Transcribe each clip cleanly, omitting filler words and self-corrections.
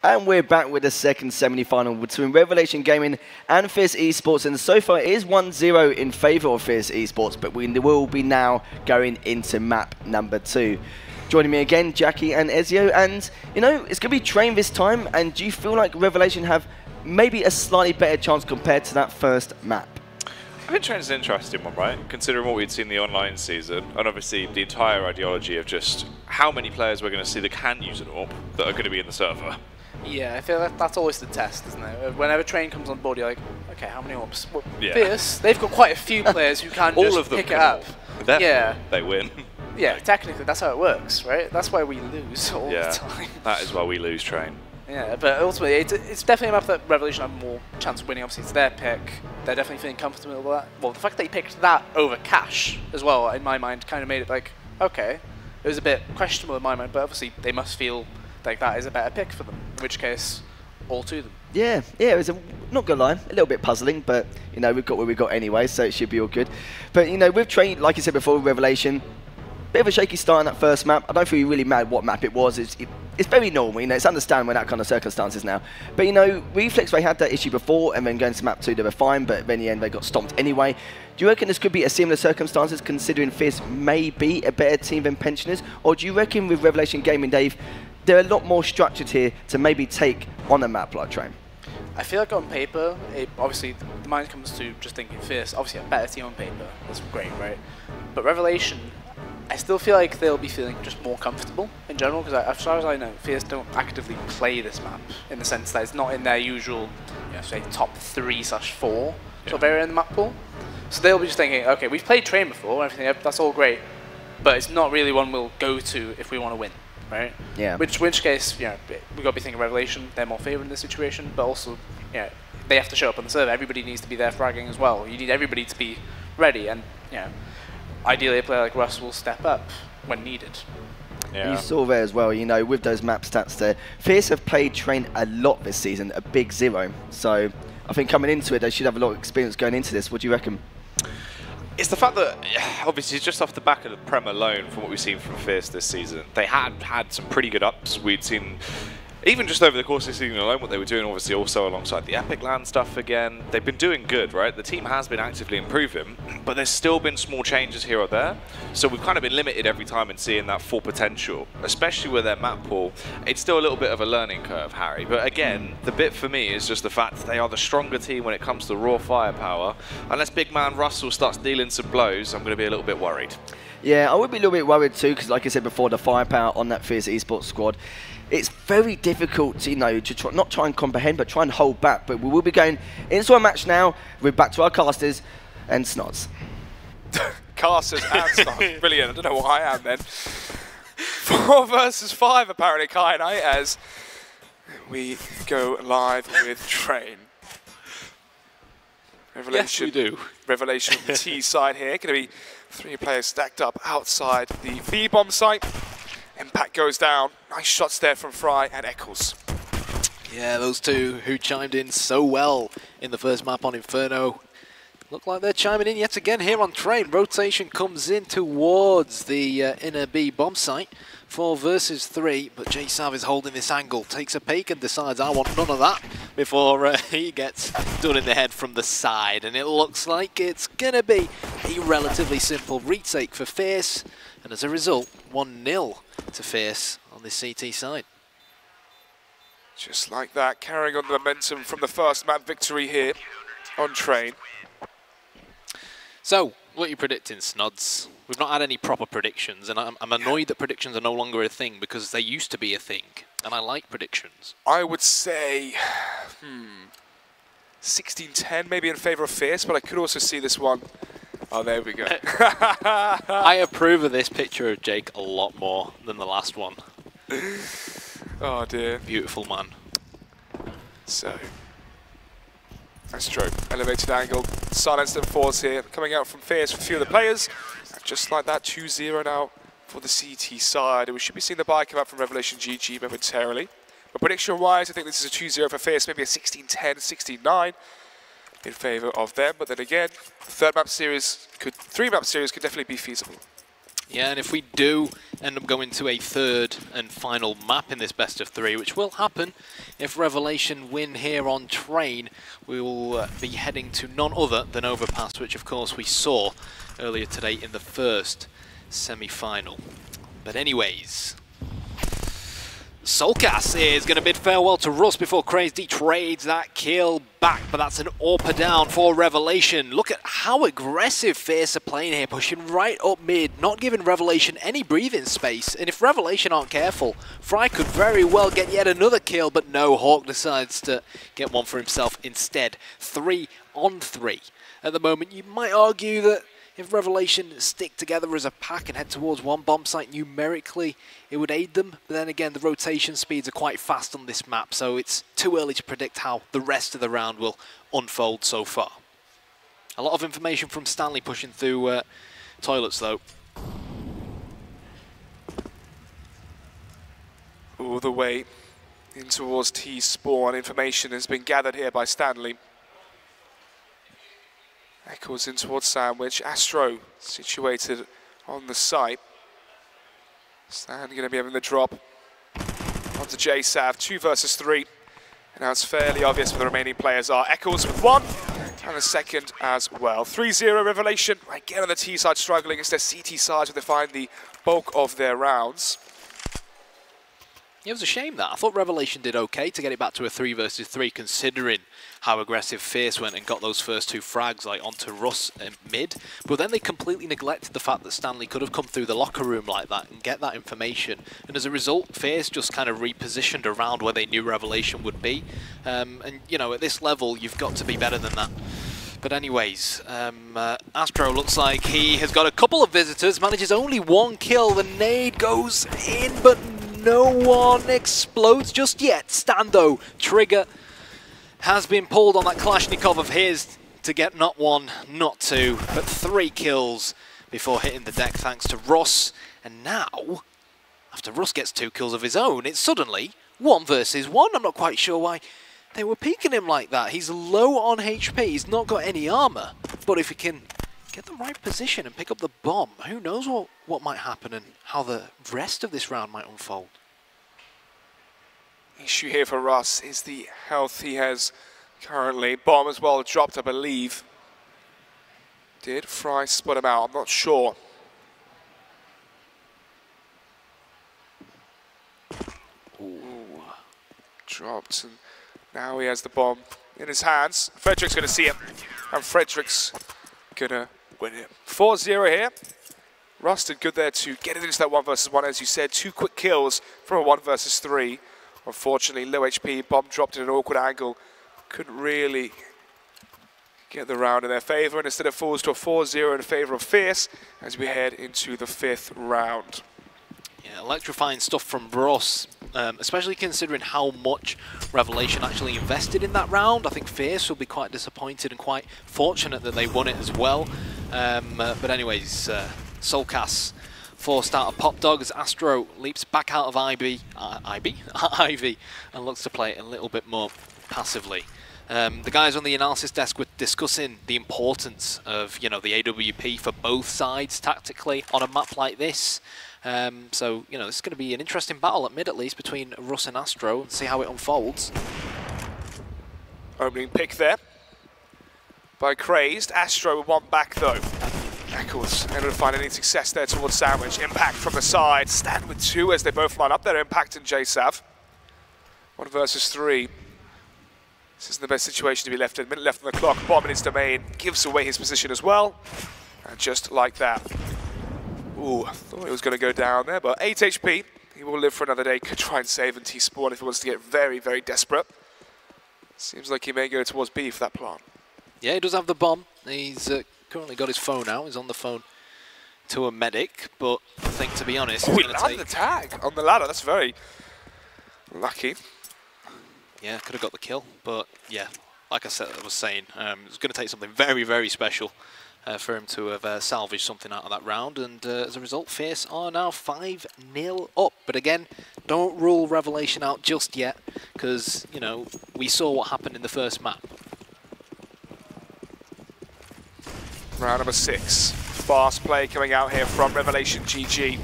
And we're back with the second semi-final between Revelation Gaming and Fierce Esports, and so far it is 1-0 in favour of Fierce Esports, but we will be now going into map number 2. Joining me again, Jackie and Ezio, and you know, it's going to be Train this time, and do you feel like Revelation have maybe a slightly better chance compared to that first map? I think Train's an interesting one, right? Considering what we'd seen in the online season, and obviously the entire ideology of just how many players we're going to see that can use an AWP that are going to be in the server. Yeah, I feel like that's always the test, isn't it? Whenever Train comes on board, you're like, okay, how many AWPs? Well, Yeah. Fierce, they've got quite a few players who can All just of them pick it can up. Then Yeah. they win. Yeah, technically that's how it works, right? That's why we lose all Yeah, the time. that is why we lose Train. Yeah, but ultimately, it's definitely a map that Revelation have more chance of winning. Obviously, it's their pick. They're definitely feeling comfortable with that. Well, the fact that they picked that over Cash as well, in my mind, kind of made it like, okay, it was a bit questionable in my mind, but obviously they must feel like that is a better pick for them, in which case, all to them. Yeah, it was, not gonna lie, a little bit puzzling, but you know, we've got what we got anyway, so it should be all good. But you know, with Train, like you said before, Revelation, bit of a shaky start in that first map. I don't feel really mad what map it was. It's very normal, you know, it's understandable in that kind of circumstances now. But you know, Reflex, they had that issue before, and then going to map 2 they were fine, but in the end they got stomped anyway. Do you reckon this could be a similar circumstances, considering Fierce may be a better team than Pensioners? Or do you reckon with Revelation Gaming, Dave, they're a lot more structured here to maybe take on a map like Train? I feel like on paper, obviously the mind comes to just thinking Fierce, obviously a better team on paper, that's great, right? But Revelation, I still feel like they'll be feeling just more comfortable in general, because as far as I know, Fierce don't actively play this map, in the sense that it's not in their usual, you know, say top 3/4 sort of area in the map pool. So they'll be just thinking, okay, we've played Train before, everything, that's all great, but it's not really one we'll go to if we want to win, right? Yeah. Which case, you know, we've got to be thinking Revelation, they're more favoured in this situation, but also, you know, they have to show up on the server. Everybody needs to be there fragging as well. You need everybody to be ready, and you know, ideally a player like Russ will step up when needed. Yeah. You saw there as well, you know, with those map stats there, Fierce have played Train a lot this season, a big 0. So I think coming into it, they should have a lot of experience going into this. What do you reckon? It's the fact that, obviously, just off the back of the Prem alone, from what we've seen from Fierce this season, they had some pretty good ups. We'd seen, even just over the course of the season alone, what they were doing, obviously, also alongside the Epic Land stuff again. They've been doing good, right? The team has been actively improving, but there's still been small changes here or there. So we've kind of been limited every time in seeing that full potential, especially with their map pool. It's still a little bit of a learning curve, Harry. But again, the bit for me is just the fact that they are the stronger team when it comes to raw firepower. Unless big man Russell starts dealing some blows, I'm going to be a little bit worried. Yeah, I would be a little bit worried too, because like I said before, the firepower on that Fierce Esports squad, it's very difficult to, you know, to not try and comprehend, but try and hold back. But we will be going into a match now. We're back to our casters and Snods. Casters and Snods. Brilliant. I don't know what I am then. 4 versus 5 apparently, Kai and I, as we go live with Train. Revelation, yes, we do. Revelation T side here. Going to be 3 players stacked up outside the V-bomb site. Impact goes down. Nice shots there from Fry and Eccles. Yeah, those two who chimed in so well in the first map on Inferno look like they're chiming in yet again here on Train. Rotation comes in towards the inner B bomb site. 4 versus 3, but J-Sav is holding this angle, takes a peek and decides I want none of that before he gets done in the head from the side. And it looks like it's going to be a relatively simple retake for Fierce, and as a result, 1-0 to Fierce on the CT side. Just like that, carrying on the momentum from the first map victory here on Train. So, what are you predicting, Snods? We've not had any proper predictions, and I'm annoyed that predictions are no longer a thing, because they used to be a thing, and I like predictions. I would say 16-10, maybe in favour of Fierce, but I could also see this one. Oh, there we go. I approve of this picture of Jake a lot more than the last one. Oh dear. Beautiful man. So, nice stroke. Elevated angle. Silence and force here. Coming out from Fierce for a few of the players. And just like that, 2-0 now for the CT side. And we should be seeing the buy come out from Revelation GG momentarily. But prediction-wise, I think this is a 2-0 for Fierce, maybe a 16-10, 16-9 in favour of them. But then again, 3 map series could definitely be feasible. Yeah, and if we do end up going to a third and final map in this best of 3, which will happen if Revelation win here on Train, we will be heading to none other than Overpass, which of course we saw earlier today in the first semi-final. But anyways, Solkas is going to bid farewell to Russ before Crazy trades that kill back, but that's an AWPer down for Revelation. Look at how aggressive Fierce are playing here, pushing right up mid, not giving Revelation any breathing space. And if Revelation aren't careful, Fry could very well get yet another kill, but no, Hawk decides to get one for himself instead. 3 on 3. At the moment, you might argue that if Revelation stick together as a pack and head towards one bomb site numerically, it would aid them. But then again, the rotation speeds are quite fast on this map, so it's too early to predict how the rest of the round will unfold so far. A lot of information from Stanley pushing through toilets, though. All the way in towards T-spawn. Information has been gathered here by Stanley. Echoes in towards Sandwich. Astro situated on the site. Stan going to be having the drop onto JSav. 2 versus 3. And now it's fairly obvious where the remaining players are. Echoes with 1 and the second as well. 3-0 Revelation. Again on the T side struggling. It's their CT side where they find the bulk of their rounds. It was a shame that. I thought Revelation did okay to get it back to a 3 versus 3, considering how aggressive Fierce went and got those first 2 frags like onto Russ in mid. But then they completely neglected the fact that Stanley could have come through the locker room like that and get that information. And as a result, Fierce just kind of repositioned around where they knew Revelation would be. And, you know, at this level, you've got to be better than that. But anyways, Astro looks like he has got a couple of visitors, manages only 1 kill. The nade goes in, but no one explodes just yet. Stando, trigger, has been pulled on that Kalashnikov of his to get not 1, not 2, but 3 kills before hitting the deck thanks to Russ. And now, after Russ gets 2 kills of his own, it's suddenly 1 versus 1. I'm not quite sure why they were peeking him like that. He's low on HP, he's not got any armor, but if he can get the right position and pick up the bomb, who knows what might happen and how the rest of this round might unfold. Issue here for Russ is the health he has currently. Bomb as well dropped, I believe. Did Fry spot him out? I'm not sure. Ooh. Dropped, and now he has the bomb in his hands. Frederick's going to see him, and Frederick's going to win it. 4-0 here. Russ did good there to get it into that 1 versus 1, as you said. 2 quick kills from a 1 versus 3. Unfortunately, low HP, bomb dropped in an awkward angle. Couldn't really get the round in their favour, and instead it falls to a 4-0 in favour of Fierce as we head into the 5th round. Yeah, electrifying stuff from Russ, especially considering how much Revelation actually invested in that round. I think Fierce will be quite disappointed and quite fortunate that they won it as well. But anyways, Solkas forced out of Pop Dog as Astro leaps back out of Ivy, and looks to play it a little bit more passively. The guys on the analysis desk were discussing the importance of, you know, the AWP for both sides tactically on a map like this. So, you know, this is going to be an interesting battle at mid, at least, between Russ and Astro, and see how it unfolds. Opening pick there by Crazed. Astro with 1 back, though. Eccles able to find any success there towards Sandwich. Impact from the side. Stand with 2 as they both line up their Impact and JSav. 1 versus 3. This isn't the best situation to be left in. A minute left on the clock. Bomb in his domain. Gives away his position as well. And just like that. Ooh, I thought it was going to go down there, but 8 HP. He will live for another day. Could try and save and T-spawn if he wants to get very, very desperate. Seems like he may go towards B for that plant. Yeah, he does have the bomb. He's currently got his phone out. He's on the phone to a medic, but I think, to be honest, he landed the tag on the ladder. That's very lucky. Yeah, could have got the kill, but yeah, like I was saying, it's going to take something very, very special for him to have salvaged something out of that round, and as a result, Fierce are now 5-0 up. But again, don't rule Revelation out just yet, because, you know, we saw what happened in the first map. Round number 6. Fast play coming out here from Revelation GG.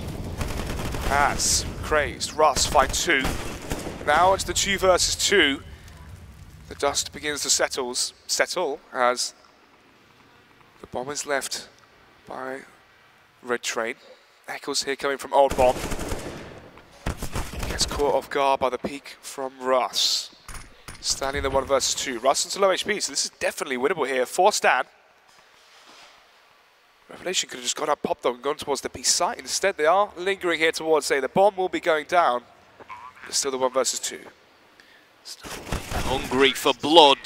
As Crazed, Russ fight 2. Now it's the 2 versus 2. The dust begins to settle as the bomb is left by Red Train. Eccles here coming from Old Bomb. Gets caught off guard by the peek from Russ. Standing the 1 versus 2. Russ into low HP, so this is definitely winnable here for Stan. Revelation could have just gone up, popped up and gone towards the B site. Instead, they are lingering here towards, say, the bomb will be going down. But still the 1 versus 2. Still hungry for blood.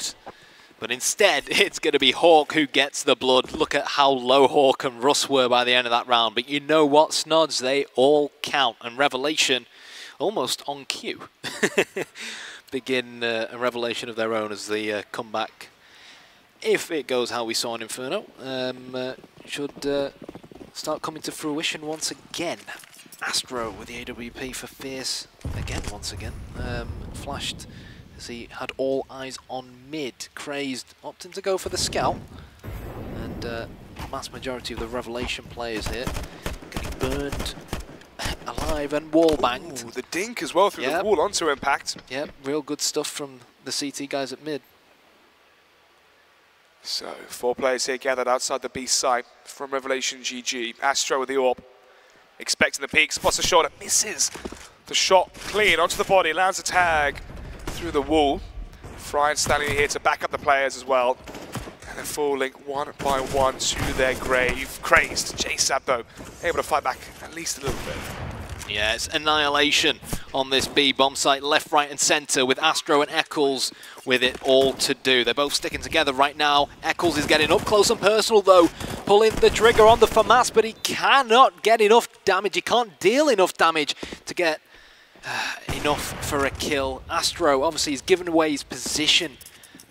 But instead, it's going to be Hawk who gets the blood. Look at how low Hawk and Russ were by the end of that round. But you know what, Snods? They all count. And Revelation, almost on cue, begin a revelation of their own as they come back. If it goes how we saw in Inferno, should start coming to fruition once again. Astro with the AWP for Fierce again, once again. Flashed as he had all eyes on mid. Crazed, opting to go for the scout. And vast majority of the Revelation players here getting burned alive and wall banged. Ooh, the dink as well through the wall onto Impact. Yep, real good stuff from the CT guys at mid. So, 4 players here gathered outside the B site from Revelation GG. Astro with the AWP. Expecting the peek, spots the shoulder, misses. The shot clean onto the body, lands a tag through the wall. Fry and Stanley here to back up the players as well. And they're falling one by one to their grave. Crazed, JSAB though, able to fight back at least a little bit. Yeah, it's annihilation on this B bomb site, left, right and centre, with Astro and Eccles with it all to do. They're both sticking together right now. Eccles is getting up close and personal though, pulling the trigger on the FAMAS, but he cannot get enough damage. He can't deal enough damage to get enough for a kill. Astro obviously has given away his position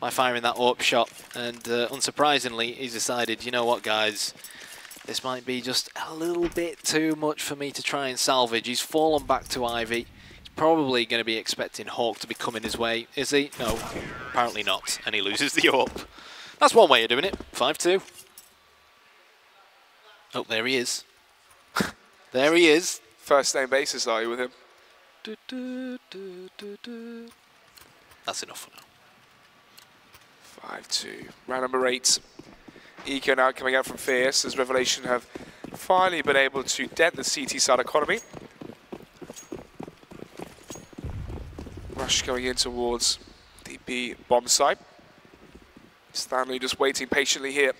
by firing that AWP shot, and unsurprisingly he's decided, you know what guys, this might be just a little bit too much for me to try and salvage. He's fallen back to Ivy. He's probably going to be expecting Hawk to be coming his way. Is he? No, apparently not. And he loses the AWP. That's one way of doing it. 5-2. Oh, there he is. There he is. First name basis, are you with him? That's enough for now. 5-2. Round number 8. Eco now coming out from Fierce as Revelation have finally been able to dent the CT side economy. Rush going in towards the B bomb site. Stanley just waiting patiently here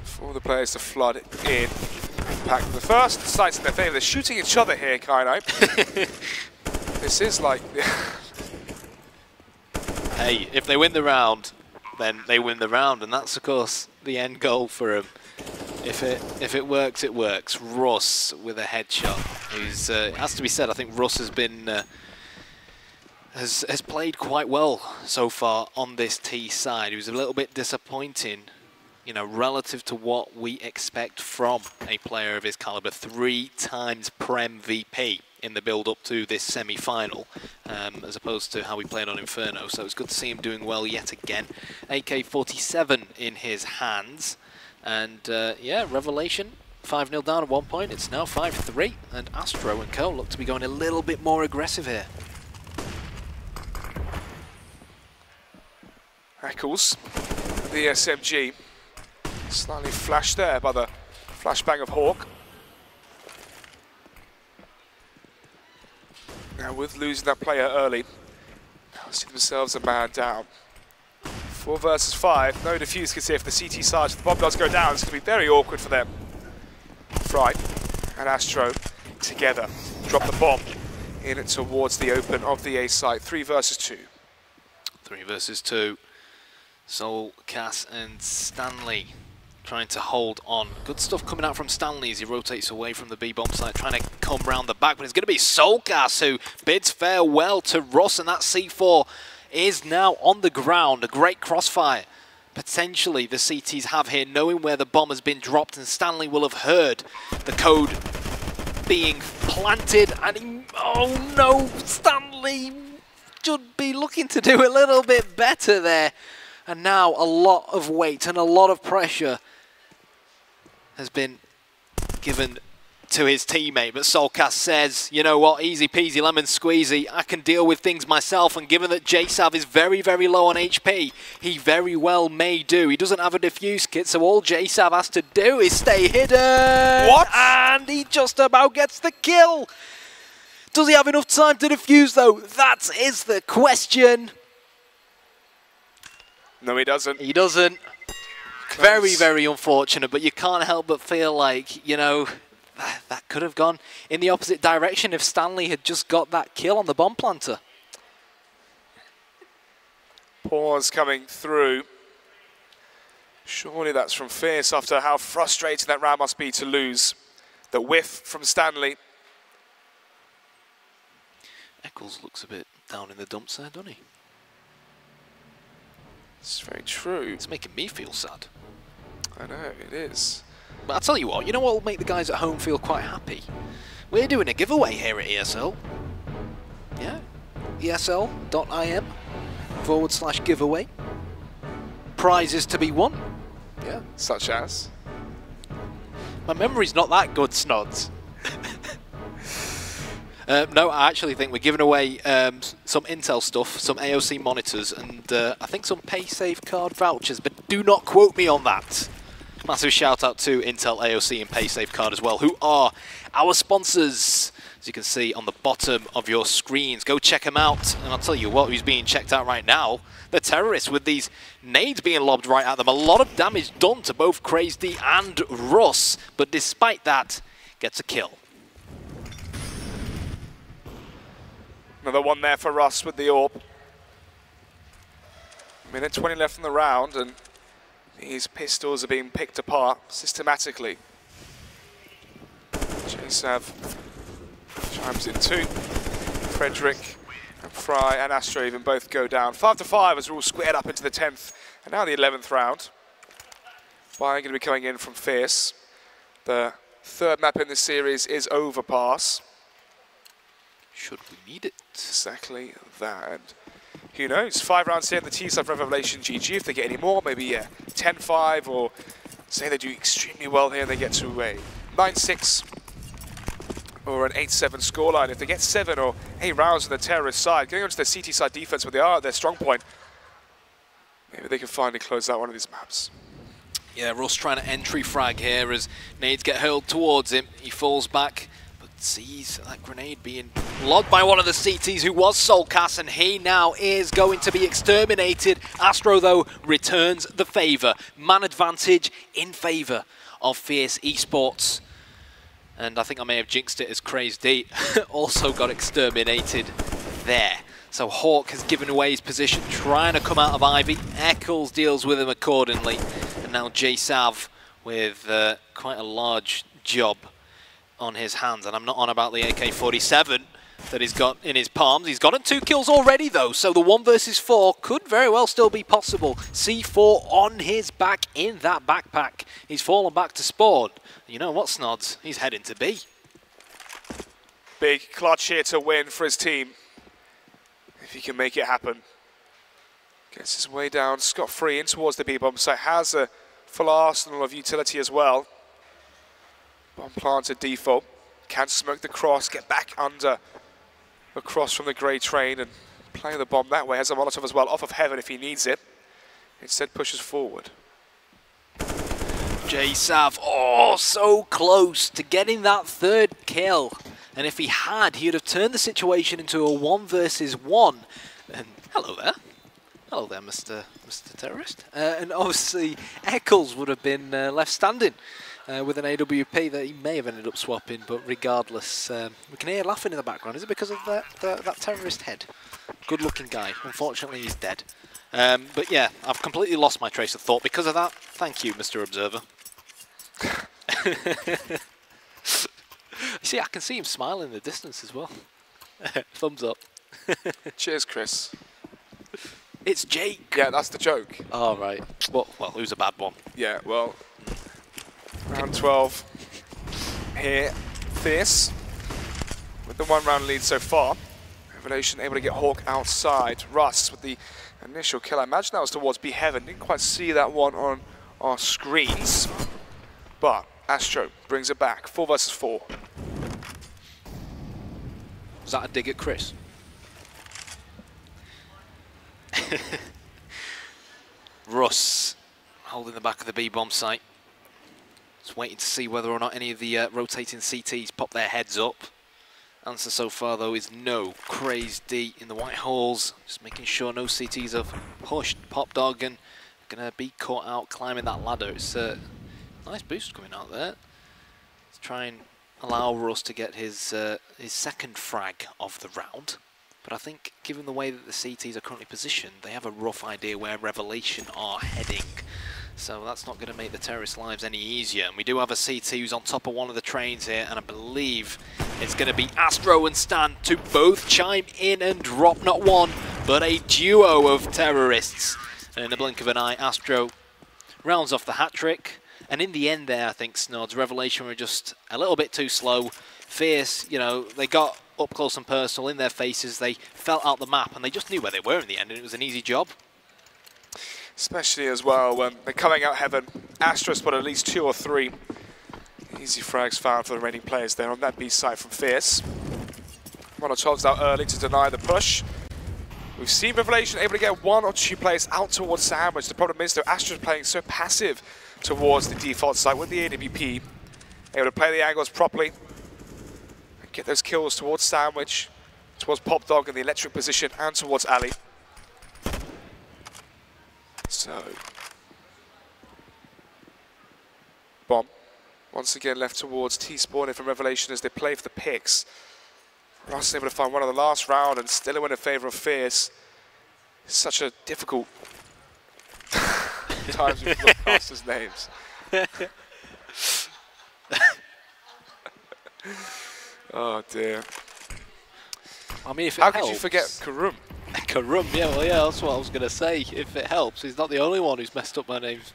for the players to flood in. Impact the first, sights in their favour. They're shooting each other here, Kainai. This is like... Hey, if they win the round, then they win the round, and that's of course the end goal for him. If it works, it works. Russ with a headshot. Who's it has to be said, I think Russ has been has played quite well so far on this T side. He was a little bit disappointing, you know, relative to what we expect from a player of his caliber. 3 times Prem VP in the build-up to this semi-final, as opposed to how he played on Inferno. So it's good to see him doing well yet again. AK-47 in his hands. And yeah, Revelation 5-0 down at one point. It's now 5-3. And Astro and Co look to be going a little bit more aggressive here. Eccles, the SMG. Slightly flashed there by the flashbang of Hawk. Now with losing that player early, now see themselves a man down. 4 versus 5, no defuse can see if the CT side, if the bomb does go down, it's going to be very awkward for them. Fry and Astro together drop the bomb in towards the open of the A site. 3 versus 2. 3 versus 2. Soul, Cass and Stanley trying to hold on. Good stuff coming out from Stanley as he rotates away from the B-bomb site, trying to come round the back, but it's going to be Soulcast who bids farewell to Russ, and that C4 is now on the ground. A great crossfire potentially the CTs have here, knowing where the bomb has been dropped, and Stanley will have heard the code being planted, and he, oh no, Stanley should be looking to do a little bit better there. And now a lot of weight and a lot of pressure has been given to his teammate, but Solcast says, you know what, easy peasy lemon squeezy, I can deal with things myself, and given that JSav is very, very low on HP, he very well may do. He doesn't have a defuse kit, so all JSav has to do is stay hidden. What? And he just about gets the kill. Does he have enough time to defuse though? That is the question. No, he doesn't. He doesn't. Close. Very, very unfortunate, but you can't help but feel like, you know, that could have gone in the opposite direction if Stanley had just got that kill on the bomb planter. Pause coming through. Surely that's from Fierce after how frustrating that round must be to lose. The whiff from Stanley. Eccles looks a bit down in the dumps there, doesn't he? It's very true. It's making me feel sad. I know, it is. But I'll tell you what, you know what will make the guys at home feel quite happy? We're doing a giveaway here at ESL. Yeah, esl.im/giveaway. Prizes to be won. Yeah. Such as? My memory's not that good, Snods. No, I actually think we're giving away some Intel stuff, some AOC monitors, and I think some PaySafe card vouchers, but do not quote me on that. Massive shout out to Intel AOC and PaySafe card as well, who are our sponsors, as you can see on the bottom of your screens. Go check them out, and I'll tell you what, who's being checked out right now. The terrorists with these nades being lobbed right at them. A lot of damage done to both Crazy D and Russ, but despite that, gets a kill. Another one there for Russ with the AWP. Minute 20 left in the round, and these pistols are being picked apart systematically. JSav chimes in too. Frederick and Fry and Astro even both go down. 5-5 as we're all squared up into the 10th, and now the 11th round. Bayern going to be coming in from Fierce. The third map in this series is Overpass. Should we need it? Exactly that. And who knows? 5 rounds here in the T-Sub Revelation GG. If they get any more, maybe 10-5, or say they do extremely well here and they get to a 9-6 or an 8-7 scoreline. If they get 7 or 8 rounds on the terrorist side, going on to their CT side defense where they are at their strong point, maybe they can finally close out one of these maps. Yeah, Russ trying to entry frag here as nades get hurled towards him. He falls back, but sees that grenade being lobbed by one of the CTs who was Solcast, and he now is going to be exterminated. Astro, though, returns the favour. Man advantage in favour of Fierce Esports. And I think I may have jinxed it as Crazy D also got exterminated there. So Hawk has given away his position, trying to come out of Ivy. Eccles deals with him accordingly. And now JSav with quite a large job on his hands. And I'm not on about the AK-47 that he's got in his palms. He's gotten 2 kills already, though. So the 1 versus 4 could very well still be possible. C4 on his back in that backpack. He's fallen back to spawn. You know what, Snods? He's heading to B. Big clutch here to win for his team. If he can make it happen. Gets his way down scot-free in towards the B-bomb site. Has a full arsenal of utility as well. Bomb planted default. Can smoke the cross, get back under across from the grey train and play the bomb that way. Has a Molotov as well off of heaven if he needs it. Instead pushes forward. JSav, oh, so close to getting that 3rd kill. And if he had, he'd have turned the situation into a 1 versus 1. And hello there. Hello there, Mr. Terrorist. And obviously, Eccles would have been left standing with an AWP that he may have ended up swapping, but regardless, we can hear laughing in the background. Is it because of that terrorist head? Good-looking guy. Unfortunately, he's dead. But yeah, I've completely lost my trace of thought because of that. Thank you, Mr. Observer. You see, I can see him smiling in the distance as well. Thumbs up. Cheers, Chris. It's Jake. Yeah, that's the joke. All right. Well, who's a bad one? Yeah, well, round 12 here. Fierce with the 1 round lead so far. Revelation able to get Hawk outside. Russ with the initial kill. I imagine that was towards B Heaven. Didn't quite see that one on our screens. But Astro brings it back. 4 versus 4. Was that a dig at Chris? Russ holding the back of the B-bomb site. Just waiting to see whether or not any of the rotating CTs pop their heads up. Answer so far though is no. Crazed D in the white holes, just making sure no CTs have pushed. Pop Dog and gonna be caught out climbing that ladder. It's a nice boost coming out there. Let's try and allow Russ to get his second frag of the round. But I think given the way that the CTs are currently positioned, they have a rough idea where Revelation are heading. So that's not going to make the terrorists' lives any easier. And we do have a CT who's on top of one of the trains here, and I believe it's going to be Astro and Stan to both chime in and drop not one, but a duo of terrorists. And in the blink of an eye, Astro rounds off the hat-trick. And in the end there, I think Snods, Revelation were just a little bit too slow. Fierce, you know, they got up close and personal in their faces. They felt out the map, and they just knew where they were in the end, and it was an easy job. Especially as well when they're coming out heaven. Astro spotted at least 2 or 3. Easy frags found for the remaining players there on that B side from Fierce. Molotov's out early to deny the push. We've seen Revelation able to get 1 or 2 players out towards Sandwich. The problem is though, Astro's playing so passive towards the default site with the AWP. Able to play the angles properly. And get those kills towards Sandwich, towards Pop Dog in the electric position, and towards Ali. So, Bomb once again left towards T-Spawn from Revelation as they play for the picks. Ross able to find one on the last round and still a win in favour of Fierce. It's such a difficult times we've looked past his names. Oh dear. I mean, if it How helps, could you forget Karum? Karum, yeah, well, yeah, that's what I was going to say. If it helps, he's not the only one who's messed up my names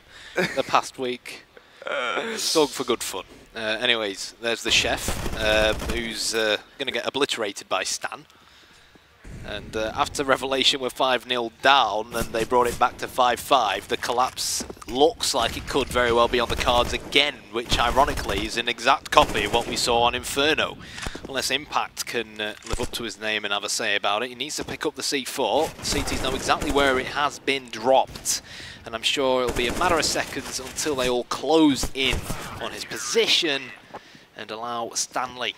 the past week. It's all for good fun. Anyways, there's the chef, who's going to get obliterated by Stan. And after Revelation were 5-0 down and they brought it back to 5-5, the collapse looks like it could very well be on the cards again, which ironically is an exact copy of what we saw on Inferno. Unless Impact can live up to his name and have a say about it, he needs to pick up the C4. CTs know exactly where it has been dropped, and I'm sure it'll be a matter of seconds until they all close in on his position and allow Stanley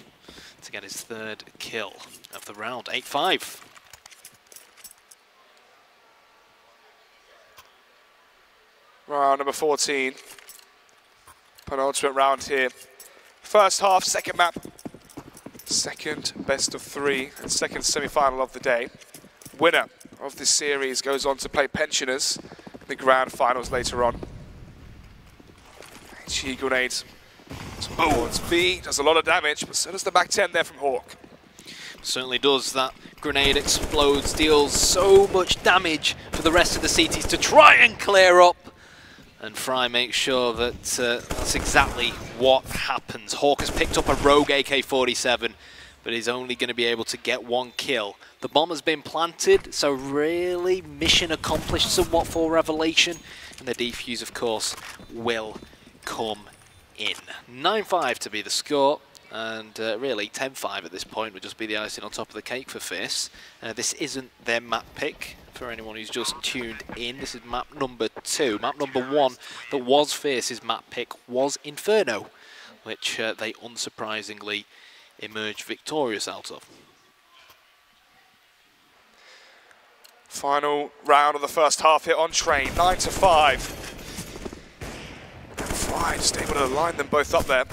to get his 3rd kill of the round. 8-5. Round number 14. Penultimate round here. First half, second map. Second best of 3 and second semi-final of the day. Winner of this series goes on to play Pensioners in the grand finals later on. HE grenades towards B. Does a lot of damage, but so does the back 10 there from Hawk. Certainly does. That grenade explodes, deals so much damage for the rest of the CTs to try and clear up. And Fry makes sure that that's exactly what happens. Hawk has picked up a rogue AK-47, but he's only going to be able to get 1 kill. The bomb has been planted, so really mission accomplished somewhat for Revelation. And the defuse, of course, will come in. 9-5 to be the score. And really, 10-5 at this point would just be the icing on top of the cake for Fierce. This isn't their map pick, for anyone who's just tuned in. This is map number 2. Map number 1 that was Fierce's map pick was Inferno, which they unsurprisingly emerged victorious out of. Final round of the first half here on Train, 9-5. Fry just able to line them both up there.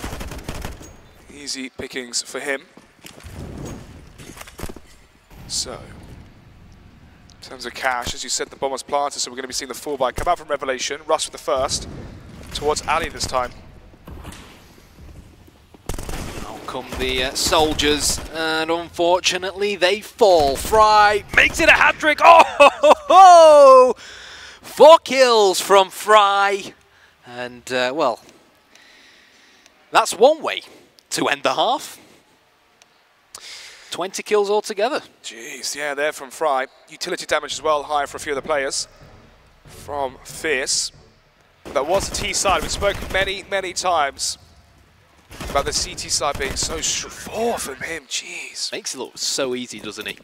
Easy pickings for him. So, in terms of cash, as you said, the bomb was planted, so we're going to be seeing the full buy come out from Revelation. Russ with the first, towards Ali this time. Out come the soldiers, and unfortunately they fall. Fry makes it a hat-trick. Oh, ho, ho, ho! 4 kills from Fry. And, well, that's one way to end the half. 20 kills altogether. Jeez, yeah, there from Fry. Utility damage as well, high for a few of the players. From Fierce. That was a T side. We spoke many, many times about the CT side being so four from him. Jeez. Makes it look so easy, doesn't he?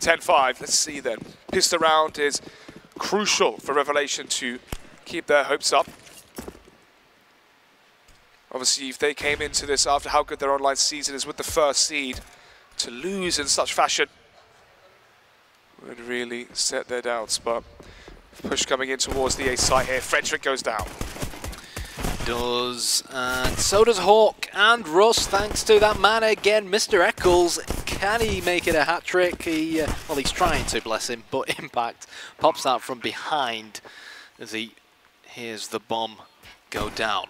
10-5. Let's see then. Pistol round is crucial for Revelation to keep their hopes up. Obviously, if they came into this after how good their online season is with the first seed, to lose in such fashion would really set their doubts. But push coming in towards the A site here. Frederick goes down. Does, and so does Hawk and Russ, thanks to that man again, Mr. Eccles. Can he make it a hat-trick? Well, he's trying to, bless him, but Impact pops out from behind as he hears the bomb go down.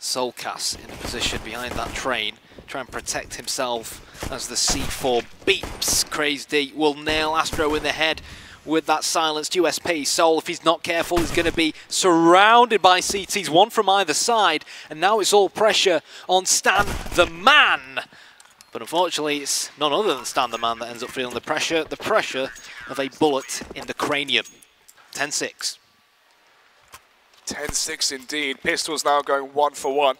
Soulcast in a position behind that train, trying to protect himself as the C4 beeps. Crazy D will nail Astro in the head with that silenced USP. Soul, if he's not careful, is going to be surrounded by CTs, one from either side, and now it's all pressure on Stan the Man. But unfortunately, it's none other than Stan the Man that ends up feeling the pressure of a bullet in the cranium. 10-6. 10-6 indeed. Pistols now going 1 for 1.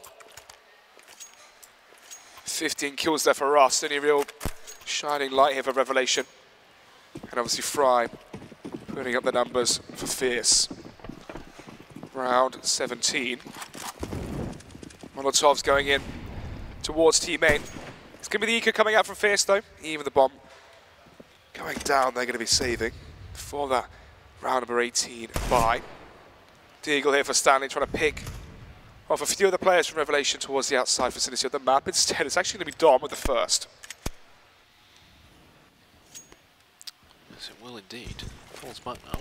15 kills there for Russ. Only real shining light here for Revelation. And obviously Fry putting up the numbers for Fierce. Round 17. Molotov's going in towards Team Main. It's going to be the eco coming out from Fierce though. Even the bomb going down, they're going to be saving. Before that, round number 18 by Deagle here for Stanley, trying to pick off a few of the players from Revelation towards the outside vicinity of the map. Instead, it's actually going to be Dom with the first. Yes, it will indeed. Falls back now.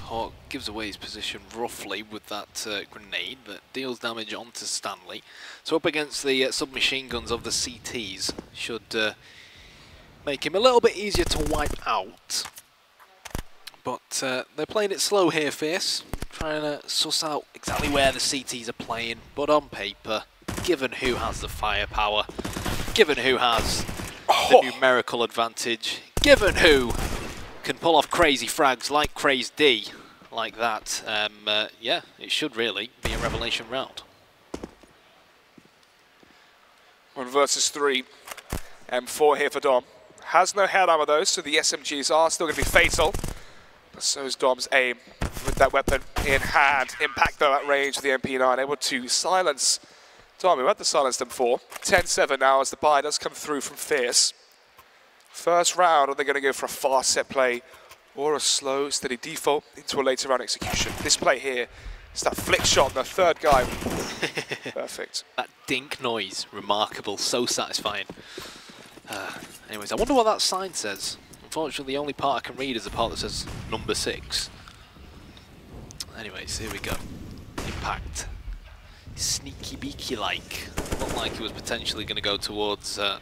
Hawk gives away his position roughly with that grenade, but deals damage onto Stanley. So up against the submachine guns of the CTs should make him a little bit easier to wipe out. But they're playing it slow here, Fierce. Trying to suss out exactly where the CTs are playing, but on paper, given who has the firepower, given who has the numerical advantage, given who can pull off crazy frags like Craze D, like that, yeah, it should really be a Revelation round. 1 versus 3. M4 here for Dom. Has no head armor though, so the SMGs are still going to be fatal. But so is Dom's aim with that weapon in hand. Impact though at range of the MP9, able to silence Dom, who had to silence them before. 10-7 now as the buy does come through from Fierce. First round, are they going to go for a fast set play or a slow, steady default into a later round execution? This play here is that flick shot, the third guy. Perfect. That dink noise, remarkable, so satisfying. Anyways, I wonder what that sign says. Unfortunately, the only part I can read is the part that says number 6. Anyways, here we go. Impact. Sneaky beaky like. Looked like he was potentially going to go towards the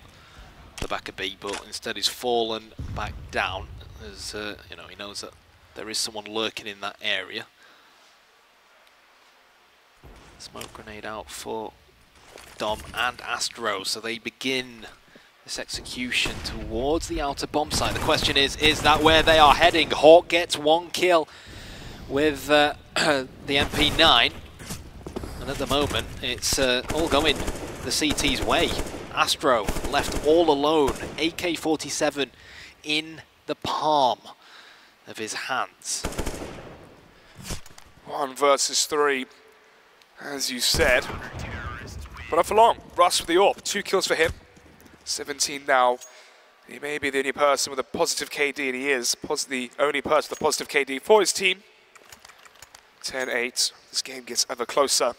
back of B, but instead he's fallen back down as you know, he knows that there is someone lurking in that area. Smoke grenade out for Dom and Astro, so they begin this execution towards the outer bomb site. The question is that where they are heading? Hawk gets 1 kill with the MP9, and at the moment it's all going the CT's way. Astro left all alone, AK-47 in the palm of his hands. 1 versus 3, as you said. But not for long. Russ with the AWP, 2 kills for him. 17 now. He may be the only person with a positive KD, and he is the only person with a positive KD for his team. 10-8. This game gets ever closer.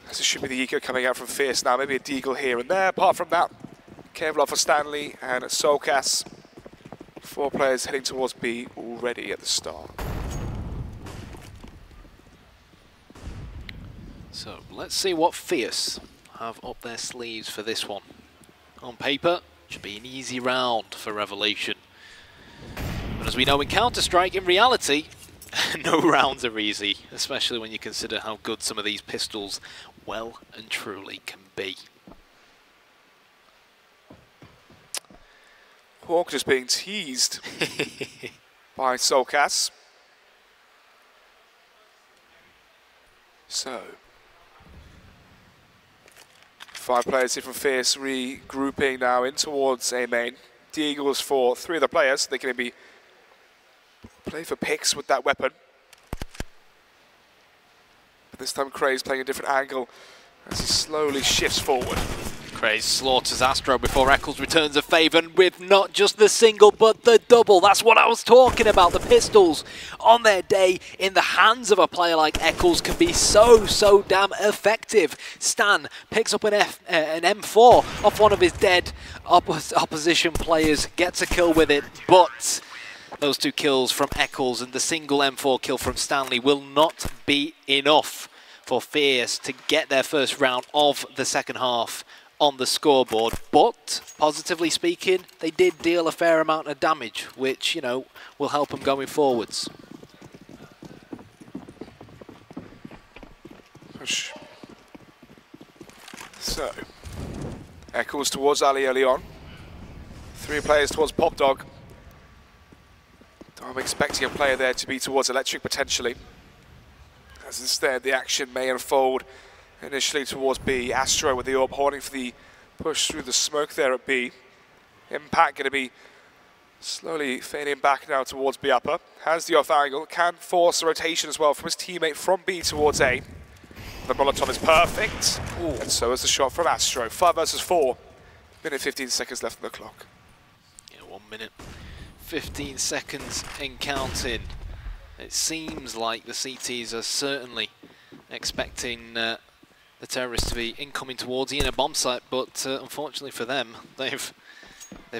As it should be the eco coming out from Fierce now. Maybe a Deagle here and there. Apart from that, Kevlar for Stanley and Soulcast. 4 players heading towards B already at the start. So let's see what Fierce have up their sleeves for this one. On paper, should be an easy round for Revelation. But as we know in Counter-Strike, in reality, no rounds are easy, especially when you consider how good some of these pistols well and truly can be. Hawk just being teased by Soulcast. So, 5 players here from Fierce regrouping now in towards A main. The Eagles for 3 of the players. They can maybe play for picks with that weapon. But this time Craze playing a different angle as he slowly shifts forward. Craze slaughters Astro before Eccles returns a favour with not just the single but the double. That's what I was talking about. The pistols on their day in the hands of a player like Eccles can be so damn effective. Stan picks up an M4 off one of his dead opposition players, gets a kill with it, but those 2 kills from Eccles and the single M4 kill from Stanley will not be enough for Fierce to get their first round of the second half on the scoreboard. But positively speaking, they did deal a fair amount of damage, which, you know, will help them going forwards. Push. So, Eccles towards Ali early on. 3 players towards Pop Dog. I'm expecting a player there to be towards Electric potentially. As instead the action may unfold initially towards B. Astro with the orb holding for the push through the smoke there at B. Impact going to be slowly fading back now towards B upper. Has the off angle, can force a rotation as well from his teammate from B towards A. The Molotov is perfect. Ooh. And so is the shot from Astro. 5 versus 4. Minute 15 seconds left on the clock. Yeah, 1 minute, 15 seconds and counting. It seems like the CTs are certainly expecting the terrorists to be incoming towards the inner bomb site, but unfortunately for them, they've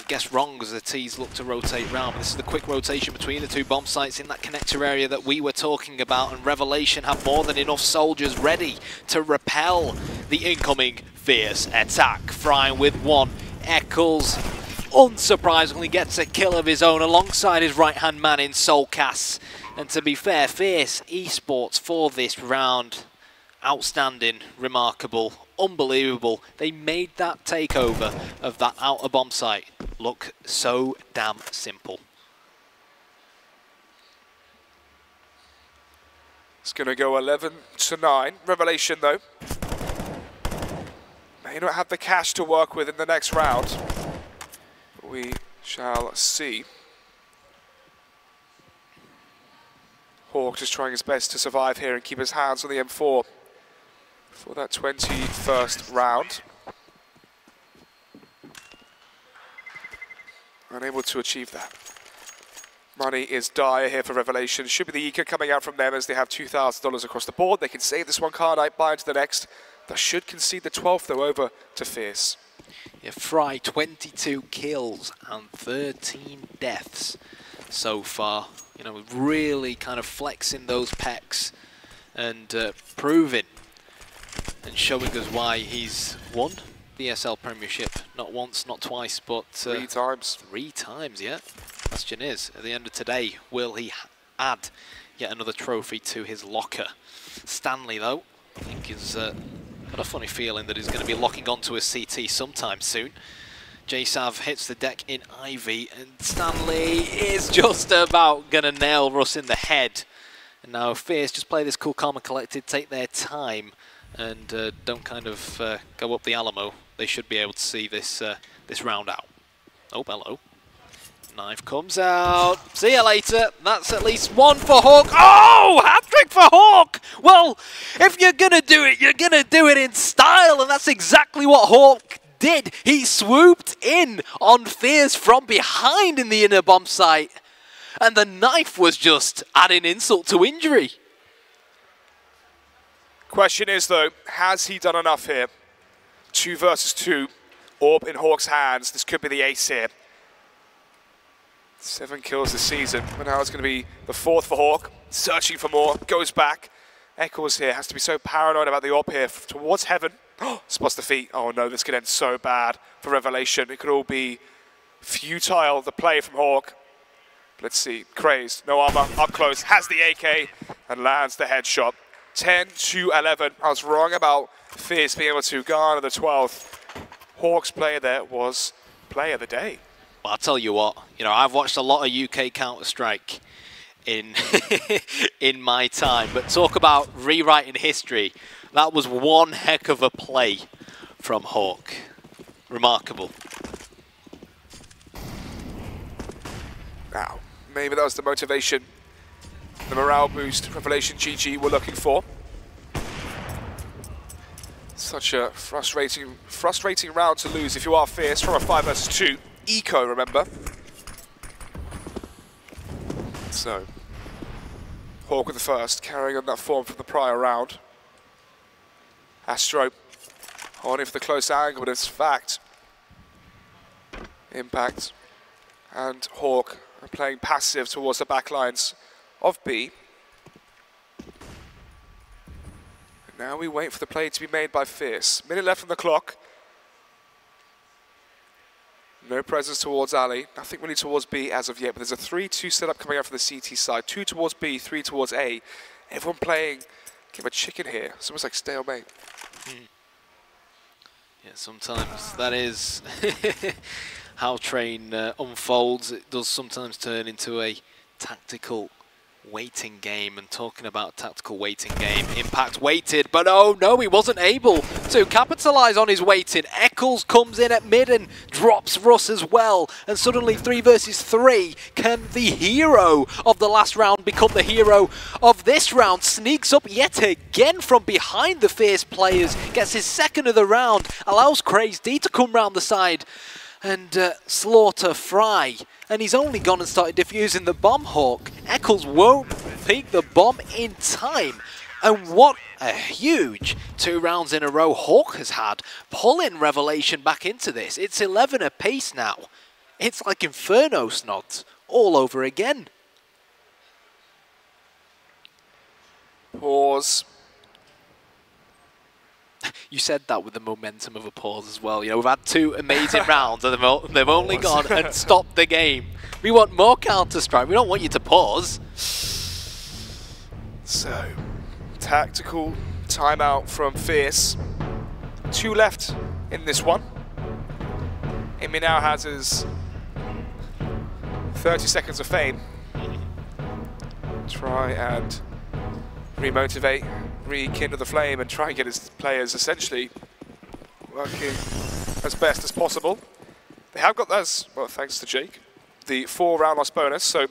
guessed wrong as the T's look to rotate round. But this is the quick rotation between the 2 bomb sites in that connector area that we were talking about, and Revelation have more than enough soldiers ready to repel the incoming Fierce attack. Frying with 1, Eccles unsurprisingly gets a kill of his own alongside his right-hand man in Soulcast. And to be fair, Fierce esports for this round, outstanding, remarkable, unbelievable. They made that takeover of that outer bomb site look so damn simple. It's going to go 11-9. Revelation though may not have the cash to work with in the next round. We shall see. Hawk just trying his best to survive here and keep his hands on the M4 for that 21st round. Unable to achieve that. Money is dire here for Revelation. Should be the eco coming out from them as they have $2,000 across the board. They can save this one card, buy into the next. They should concede the 12th though over to Fierce. Yeah, Fry 22 kills and 13 deaths so far. You know, really kind of flexing those pecs and proving and showing us why he's won the ESL Premiership. Not once, not twice, but 3 times. 3 times, yeah. Question is, at the end of today, will he add yet another trophy to his locker? Stanley, though, I think is got a funny feeling that he's going to be locking onto a CT sometime soon. JSav hits the deck in Ivy, and Stanley is just about going to nail Russ in the head. And now Fierce just play this cool, calm and collected, take their time, and don't kind of go up the Alamo. They should be able to see this this round out. Oh, hello. Knife comes out. See you later. That's at least 1 for Hawk. Oh, hat-trick for Hawk. Well, if you're going to do it, you're going to do it in style, and that's exactly what Hawk did. He swooped in on Fierce from behind in the inner bomb site, and the knife was just adding insult to injury. Question is though, has he done enough here? 2 versus 2, orb in Hawk's hands. This could be the ace here. 7 kills this season, but now it's going to be the 4th for Hawk. Searching for more, goes back. Eccles here has to be so paranoid about the orb here towards heaven. Spots the feet. Oh no, this could end so bad for Revelation. It could all be futile, the play from Hawk. Let's see, Crazed, no armor, up close, has the AK and lands the headshot. 10-11. I was wrong about Fierce being able to garner the 12th. Hawk's player there was player of the day. Well, I'll tell you what, you know, I've watched a lot of UK Counter-Strike in in my time, but talk about rewriting history. That was one heck of a play from Hawk. Remarkable. Now, maybe that was the motivation, the morale boost Revelation GG were looking for. Such a frustrating round to lose if you are Fierce from a 5 versus 2. Eco, remember. So, Hawk with the first, carrying on that form from the prior round. Astro, on in for the close angle, but it's fact. Impact and Hawk are playing passive towards the backlines of B. And now we wait for the play to be made by Fierce. Minute left on the clock. No presence towards Ali, nothing really towards B as of yet, but there's a 3-2 setup coming out from the CT side. 2 towards B, 3 towards A. Everyone playing game of chicken here. It's almost like stalemate. Yeah, sometimes that is how Train unfolds. It does sometimes turn into a tactical waiting game, and talking about tactical waiting game, Impact waited, but oh no, he wasn't able to capitalize on his waiting. Eccles comes in at mid and drops Russ as well, and suddenly 3 versus 3. Can the hero of the last round become the hero of this round? Sneaks up yet again from behind the Fierce players, gets his second of the round, allows Craze D to come round the side and slaughter Fry. And he's only gone and started defusing the bomb, Hawk. Eccles won't peek the bomb in time. And what a huge 2 rounds in a row Hawk has had, pulling Revelation back into this. It's 11 apiece now. It's like Inferno snods all over again. Pause. You said that with the momentum of a pause as well. You know, we've had 2 amazing rounds and they've only gone and stopped the game. We want more Counter-Strike. We don't want you to pause. So, tactical timeout from Fierce. 2 left in this one. Imi now has his 30 seconds of fame. Try and remotivate, rekindle the flame, and try and get his players essentially working as best as possible. They have got those, well, thanks to Jake, the 4 round loss bonus, so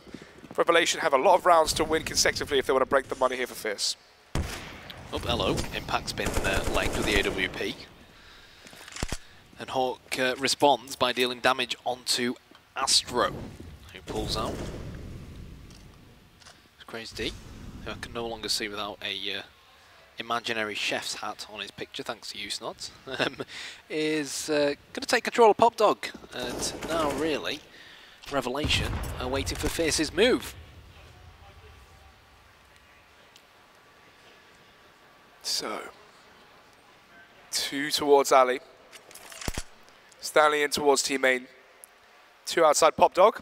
Revelation have a lot of rounds to win consecutively if they want to break the money here for Fierce. Oh, hello. Impact's been legged with the AWP. And Hawk responds by dealing damage onto Astro, who pulls out. Crazy D, who I can no longer see without a imaginary chef's hat on his picture, thanks to you, Snods, is going to take control of Pop Dog. And now, really, Revelation are waiting for Fierce's move. So, 2 towards Ali. Stanley in towards Team Main. 2 outside Pop Dog.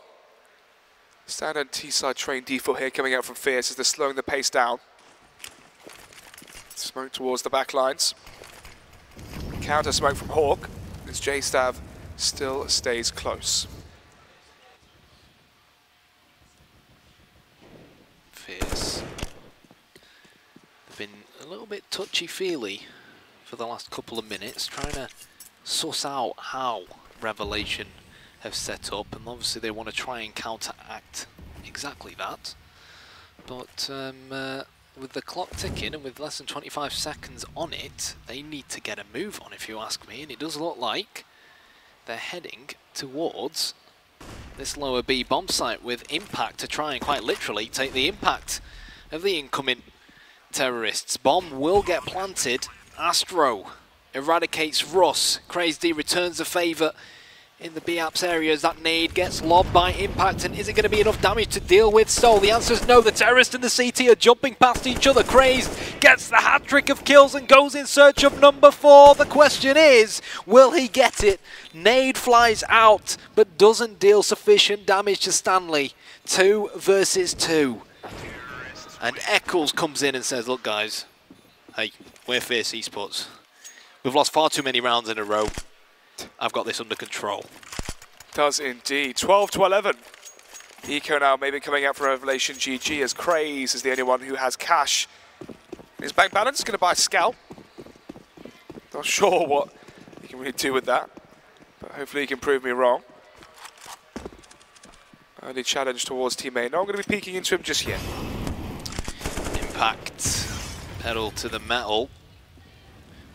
Standard T-side train default here coming out from Fierce as they're slowing the pace down. Smoke towards the back lines. Counter smoke from Hawk as J-Stav still stays close. Fierce. They've been a little bit touchy-feely for the last couple of minutes, trying to suss out how Revelation have set up, and obviously they want to try and counteract exactly that. But with the clock ticking and with less than 25 seconds on it, they need to get a move on, if you ask me, and it does look like they're heading towards this lower B bomb site with Impact to try and quite literally take the impact of the incoming terrorists. Bomb will get planted. Astro eradicates Russ. Crazy D returns the favour in the B-Apps area as that nade gets lobbed by Impact, and is it going to be enough damage to deal with Soul? The answer is no. The Terrorist and the CT are jumping past each other. Crazed gets the hat-trick of kills and goes in search of number 4. The question is, will he get it? Nade flies out, but doesn't deal sufficient damage to Stanley. 2 versus 2. And Eccles comes in and says, look guys, hey, we're Fierce Esports. We've lost far too many rounds in a row. I've got this under control. Does indeed. 12 to 11. Eco now maybe coming out for Revelation GG as Craze is the only one who has cash in his bank balance. Going to buy Scout. Not sure what can really do with that. But hopefully he can prove me wrong. Early challenge towards teammate. Not going to be peeking into him just yet. Impact, pedal to the metal,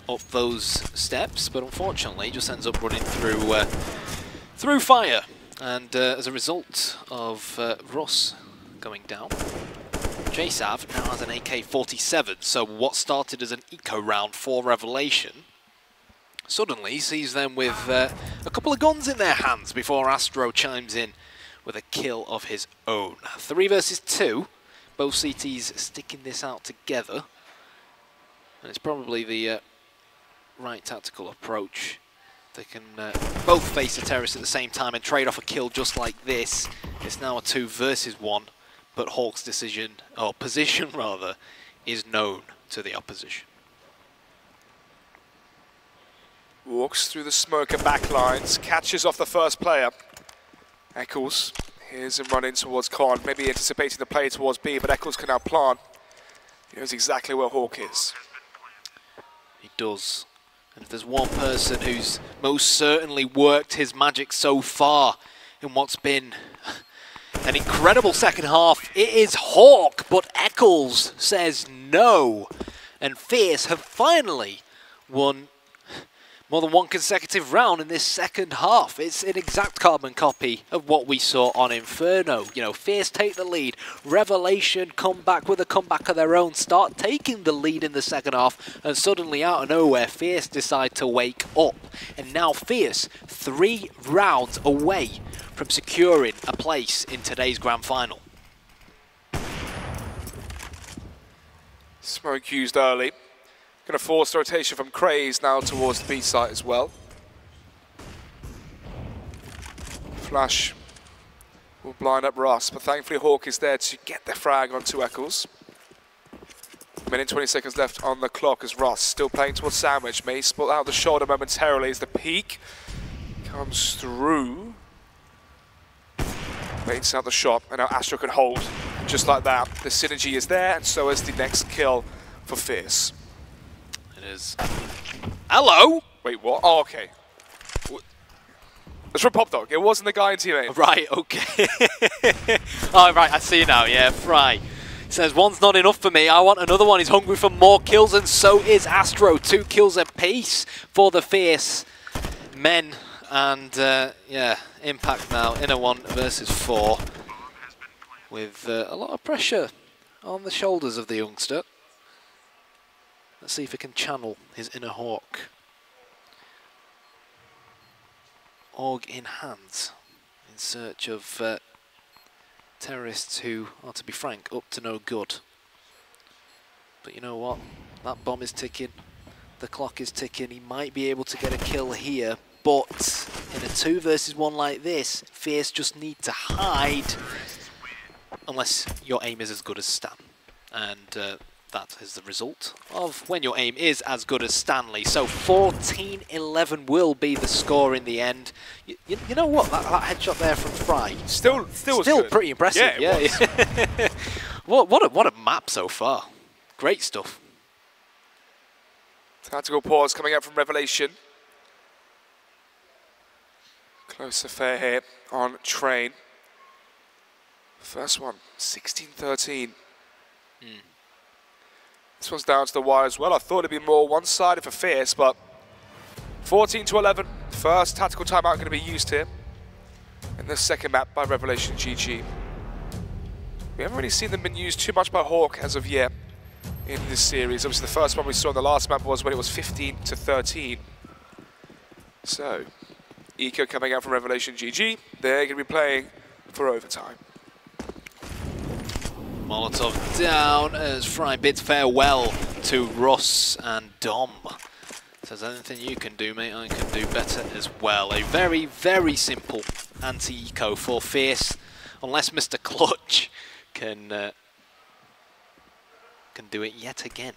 up those steps, but unfortunately just ends up running through fire. And as a result of Russ going down, JSav now has an AK-47, so what started as an eco round for Revelation suddenly sees them with a couple of guns in their hands before Astro chimes in with a kill of his own. 3 versus 2, both CTs sticking this out together, and it's probably the right tactical approach. They can both face a terrorist at the same time and trade off a kill just like this. It's now a 2 versus 1, but Hawk's decision, or position rather, is known to the opposition. Walks through the smoke and backlines, catches off the first player. Eccles, here's him running towards Con, maybe anticipating the play towards B, but Eccles can now plant. He knows exactly where Hawk is. He does. And if there's one person who's most certainly worked his magic so far in what's been an incredible second half, it is Hawk, but Eccles says no. And Fierce have finally won more than one consecutive round in this second half. It's an exact carbon copy of what we saw on Inferno. You know, Fierce take the lead, Revelation come back with a comeback of their own, start taking the lead in the second half, and suddenly out of nowhere, Fierce decide to wake up. And now Fierce, 3 rounds away from securing a place in today's grand final. Smoke used early. Going to force the rotation from Craze now towards the B site as well. Flash will blind up Russ, but thankfully Hawk is there to get the frag onto Eccles. Minute 20 seconds left on the clock as Russ still playing towards Sandwich. May split out the shoulder momentarily as the peak comes through. Baits out the shot, and now Astro can hold just like that. The synergy is there, and so is the next kill for Fierce. It is. Hello? Wait, what? Oh, okay. It's from Pop Dog. It wasn't the guy in teammate. Right, okay. Oh, right, I see now. Yeah, Fry. He says, one's not enough for me. I want another one. He's hungry for more kills, and so is Astro. 2 kills apiece for the Fierce men. And, yeah, Impact now in a 1 versus 4. With a lot of pressure on the shoulders of the youngster. Let's see if he can channel his inner Hawk. Org in hand, in search of terrorists who are, to be frank, up to no good. But you know what? That bomb is ticking. The clock is ticking. He might be able to get a kill here, but in a 2 versus 1 like this, Fierce just need to hide, unless your aim is as good as Stan. And that is the result of when your aim is as good as Stanley. So 14-11 will be the score in the end. You know what? That headshot there from Fry. Still Pretty impressive. Yeah. What a map so far. Great stuff. Tactical pause coming out from Revelation. Close affair here on Train. First one, 16-13. This one's down to the wire as well. I thought it'd be more one-sided for Fierce, but 14-11. First tactical timeout going to be used here. And the second map by Revelation GG. We haven't really seen them been used too much by Hawk as of yet in this series. Obviously the first one we saw in the last map was when it was 15-13. So, Eco coming out from Revelation GG. They're going to be playing for overtime. Molotov down as Fry bids farewell to Russ and Dom. Says, anything you can do, mate, I can do better as well. A very, very simple anti-eco for Fierce, unless Mr. Clutch can do it yet again.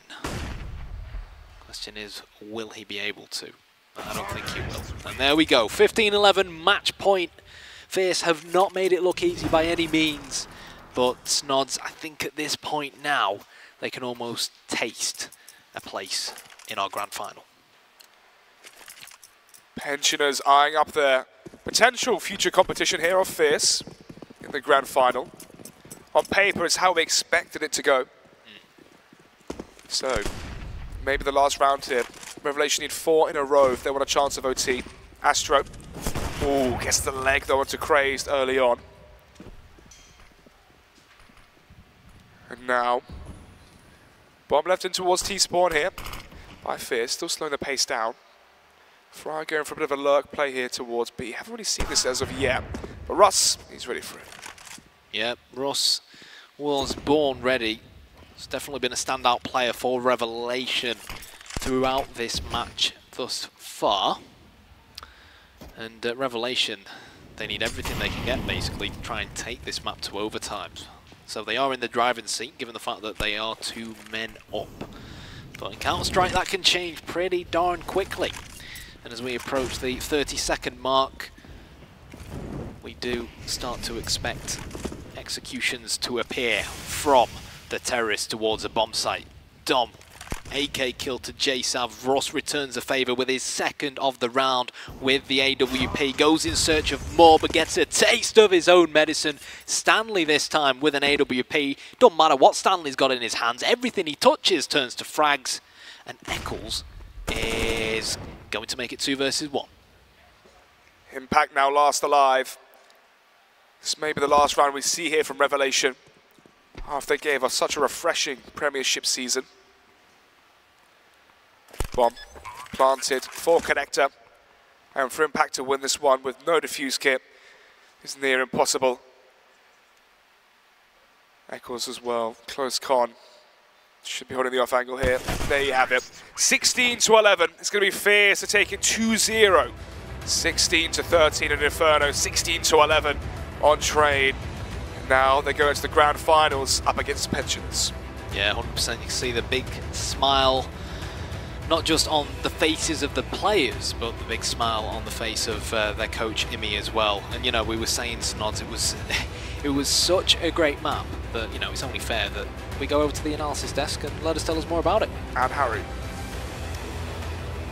Question is, will he be able to? I don't think he will. And there we go, 15-11 match point. Fierce have not made it look easy by any means. But Nods, I think at this point now, they can almost taste a place in our grand final. Pensioners eyeing up their potential future competition here of Fierce in the grand final. On paper, it's how we expected it to go. So, maybe the last round here. Revelation need 4 in a row if they want a chance of OT. Astro. Ooh, gets the leg though onto Crazed early on. And now, bomb left in towards T-Spawn here by Fierce, still slowing the pace down. Fry going for a bit of a lurk play here towards B. Haven't really seen this as of yet, but Russ, he's ready for it. Yeah, Russ was born ready. He's definitely been a standout player for Revelation throughout this match thus far. And Revelation, they need everything they can get basically to try and take this map to overtime. So they are in the driving seat given the fact that they are 2 men up. But in Counter-Strike that can change pretty darn quickly. And as we approach the 30-second mark, we do start to expect executions to appear from the terrorists towards a bomb site. Dom, AK kill to JSav. Ross returns the favour with his 2nd of the round with the AWP. Goes in search of more but gets a taste of his own medicine. Stanley this time with an AWP. Don't matter what Stanley's got in his hands. Everything he touches turns to frags. And Eccles is going to make it 2 versus 1. Impact now last alive. This may be the last round we see here from Revelation after they gave us such a refreshing Premiership season. Bomb planted for Connector, and for Impact to win this one with no defuse kit is near impossible. Eccles as well, close con. Should be holding the off angle here. There you have it. 16-11. It's going to be Fierce to take it 2-0. 16-13 in Inferno. 16-11 on Trade. Now they go into the grand finals up against Pensions. Yeah, 100%. You can see the big smile, not just on the faces of the players, but the big smile on the face of their coach Imi as well. And you know, we were saying, Snods, it was such a great map that, you know, it's only fair that we go over to the analysis desk and let us tell us more about it. And Harry.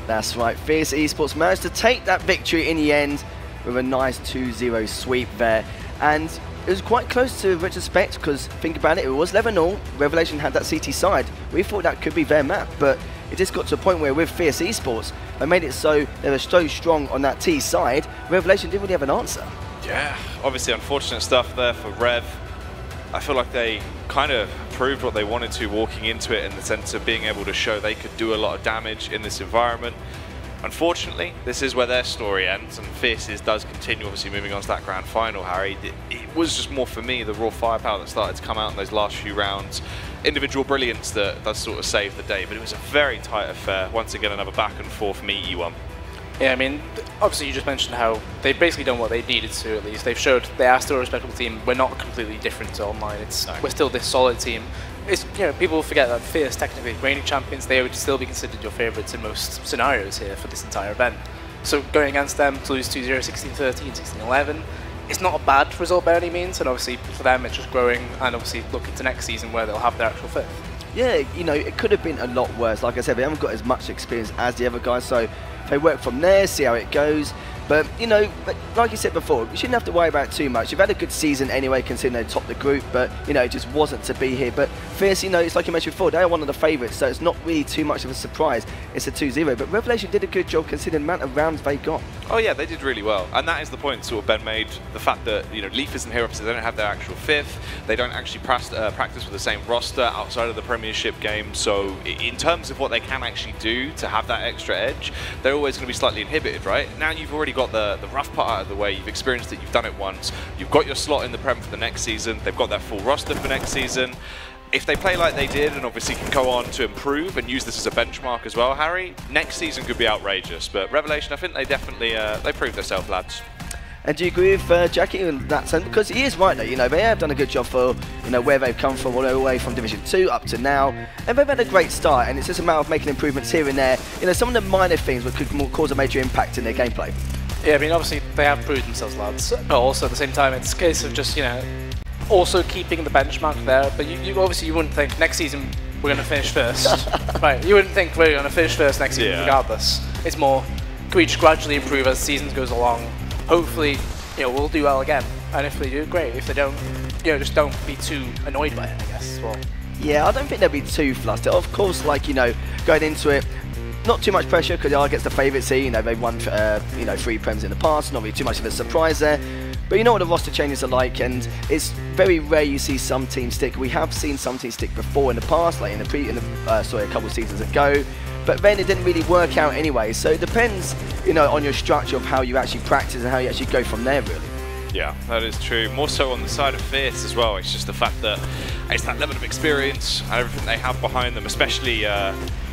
That's right, Fierce Esports managed to take that victory in the end with a nice 2-0 sweep there. And it was quite close to retrospect, because think about it, it was 11-0. Revelation had that CT side. We thought that could be their map, but it just got to a point where with Fierce Esports, they made it so they were so strong on that T side, Revelation didn't really have an answer. Yeah, obviously unfortunate stuff there for Rev. I feel like they kind of proved what they wanted to walking into it, in the sense of being able to show they could do a lot of damage in this environment. Unfortunately, this is where their story ends, and Fierce's does continue, obviously moving on to that grand final, Harry. It was just more for me the raw firepower that started to come out in those last few rounds. Individual brilliance that does sort of save the day, but it was a very tight affair. Once again, another back and forth meaty one. Yeah, I mean, obviously you just mentioned how they've basically done what they needed to, at least. They've showed they are still a respectable team. We're not completely different to online. We're still this solid team. It's, you know, people forget that Fierce, technically reigning champions, they would still be considered your favourites in most scenarios here for this entire event. So going against them to lose 2-0, 16-13, 16-11, it's not a bad result by any means, and obviously for them it's just growing, and obviously looking to next season where they'll have their actual 5th. Yeah, you know, it could have been a lot worse. Like I said, they haven't got as much experience as the other guys, so they work from there, see how it goes. But, you know, like you said before, you shouldn't have to worry about it too much. You've had a good season anyway, considering they topped the group, but, you know, it just wasn't to be here. But Fierce, you know, it's like you mentioned before, they are one of the favourites, so it's not really too much of a surprise. It's a 2-0, but Revelation did a good job considering the amount of rounds they got. Oh yeah, they did really well, and that is the point sort of Ben made. The fact that, you know, Leaf isn't here, so they don't have their actual 5th. They don't actually practice with the same roster outside of the Premiership game. So in terms of what they can actually do to have that extra edge, they're always going to be slightly inhibited, right? Now you've already got the rough part out of the way. You've experienced it. You've done it once. You've got your slot in the Prem for the next season. They've got their full roster for next season. If they play like they did, and obviously can go on to improve and use this as a benchmark as well, Harry, next season could be outrageous. But Revelation, I think they definitely they proved themselves, lads. And do you agree with Jackie in that sense? Because he is right, though. You know, they have done a good job for, you know, where they've come from, all the way from Division 2 up to now. And they've had a great start, and it's just a matter of making improvements here and there. You know, some of the minor things that could cause a major impact in their gameplay. Yeah, I mean, obviously they have proved themselves, lads. But also at the same time, it's a case of just, you know, also keeping the benchmark there. But you obviously you wouldn't think next season we're going to finish first. Right, you wouldn't think we're going to finish first next season regardless. It's more, can we just gradually improve as the season goes along? Hopefully, you know, we'll do well again. And if they do, great. If they don't, you know, just don't be too annoyed by it, I guess, as well. Yeah, I don't think they'll be too flustered. Of course, like, you know, going into it, not too much pressure because they are against the favourite seed. You know, they've won, you know, 3 Prems in the past. Not really too much of a surprise there. But you know what the roster changes are like, and it's very rare you see some teams stick. We have seen some teams stick before in the past, like in a couple of seasons ago. But then it didn't really work out anyway. So it depends, you know, on your structure of how you actually practice and how you actually go from there, really. Yeah, that is true. More so on the side of Fierce as well. It's just the fact that it's that level of experience and everything they have behind them, especially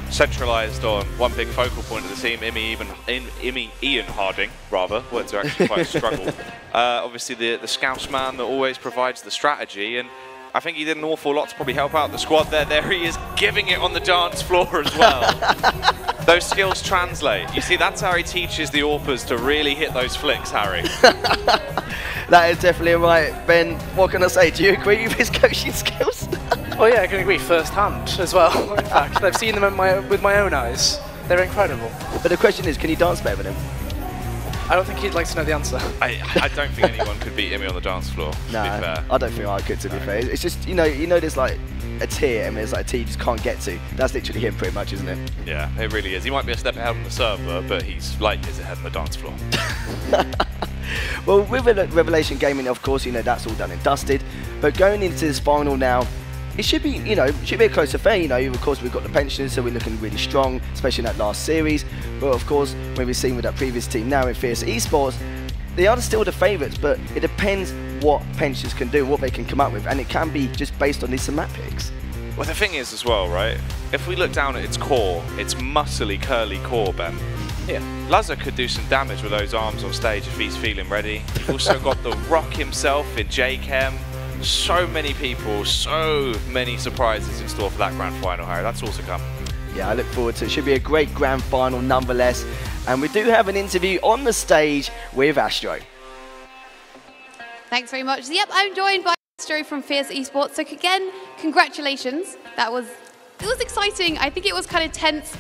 centralised on one big focal point of the team, Ian Harding, rather. Words are actually quite a struggle. Obviously the Scouse man that always provides the strategy, and I think he did an awful lot to probably help out the squad there. There he is, giving it on the dance floor as well. Those skills translate. You see, that's how he teaches the AWPers to really hit those flicks, Harry. That is definitely right. Ben, what can I say? Do you agree with his coaching skills? Oh yeah, I can agree firsthand as well. In fact, I've seen them with my own eyes. They're incredible. But the question is, can you dance better than him? I don't think he'd like to know the answer. I don't think anyone could beat Imi on the dance floor, to be fair. I don't think I could, to be fair. It's just, you know there's like a tier, and there's like a tier you just can't get to. That's literally him pretty much, isn't it? Yeah, it really is. He might be a step ahead on the server, but he's light years ahead on the dance floor. Well, with Revelation Gaming, of course, you know, that's all done and dusted. But going into this final now, it should be, you know, a close affair. You know, of course, we've got the pensioners, so we're looking really strong, especially in that last series. But of course, when we've seen with that previous team now in Fierce Esports, they are still the favourites, but it depends what pensioners can do, what they can come up with, and it can be just based on these map picks. Well, the thing is as well, right? If we look down at its core, its muscly, curly core, Ben. Yeah. Lazar could do some damage with those arms on stage if he's feeling ready. You've also got the Rock himself in J-Chem. So many people, so many surprises in store for that grand final, Harry. That's all to come. Yeah, I look forward to it. It should be a great grand final nonetheless. And we do have an interview on the stage with Astro. Thanks very much. Yep, I'm joined by Astro from Fierce Esports. So again, congratulations. It was exciting. I think it was kind of tense.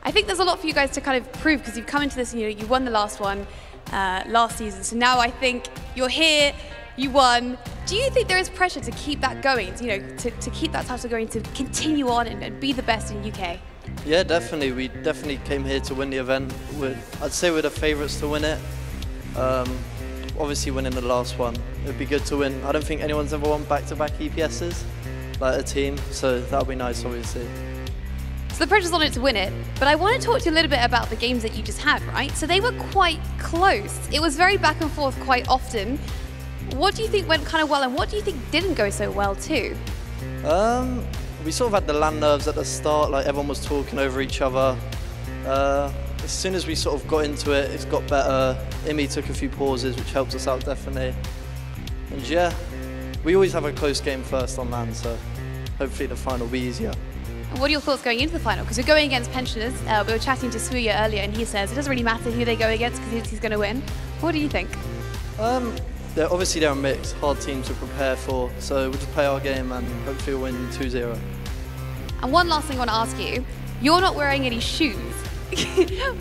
I think there's a lot for you guys to kind of prove because you've come into this and you won the last one last season. So now I think you're here, you won. Do you think there is pressure to keep that going, to keep that title going, to continue on and be the best in UK? Yeah, definitely. We definitely came here to win the event. I'd say we're the favourites to win it. Obviously winning the last one, it'd be good to win. I don't think anyone's ever won back-to-back EPSs, like a team, so that'll be nice, obviously. So the pressure's on it to win it, but I want to talk to you a little bit about the games that you just had, right? So they were quite close. It was very back and forth quite often. What do you think went kind of well, and what do you think didn't go so well too? We sort of had the land nerves at the start, like everyone was talking over each other. As soon as we sort of got into it, it's got better. Imi took a few pauses, which helped us out definitely. And yeah, we always have a close game first on land, so hopefully the final will be easier. And what are your thoughts going into the final? Because you're going against pensioners. We were chatting to Suya earlier, and he says it doesn't really matter who they go against because he's going to win. What do you think? Obviously they're a mix, hard team to prepare for, so we'll just play our game and hopefully we'll win 2-0. And one last thing I want to ask you. You're not wearing any shoes.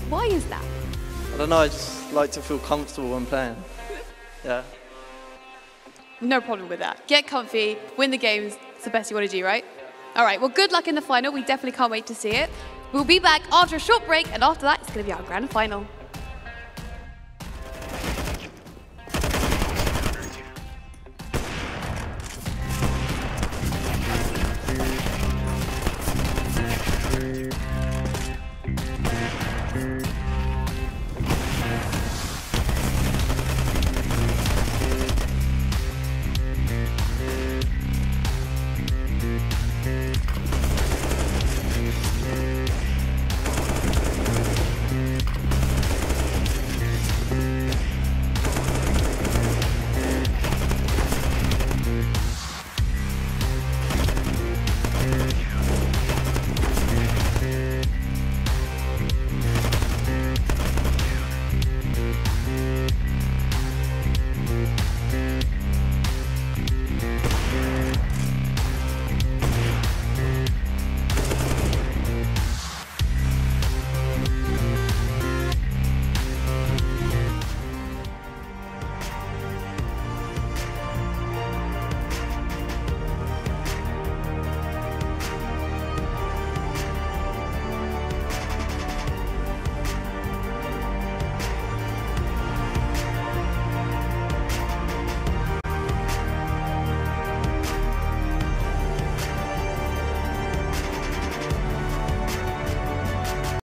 Why is that? I don't know, I just like to feel comfortable when playing. Yeah. No problem with that. Get comfy, win the games. It's the best you want to do, right? All right, well, good luck in the final. We definitely can't wait to see it. We'll be back after a short break, and after that, it's going to be our grand final.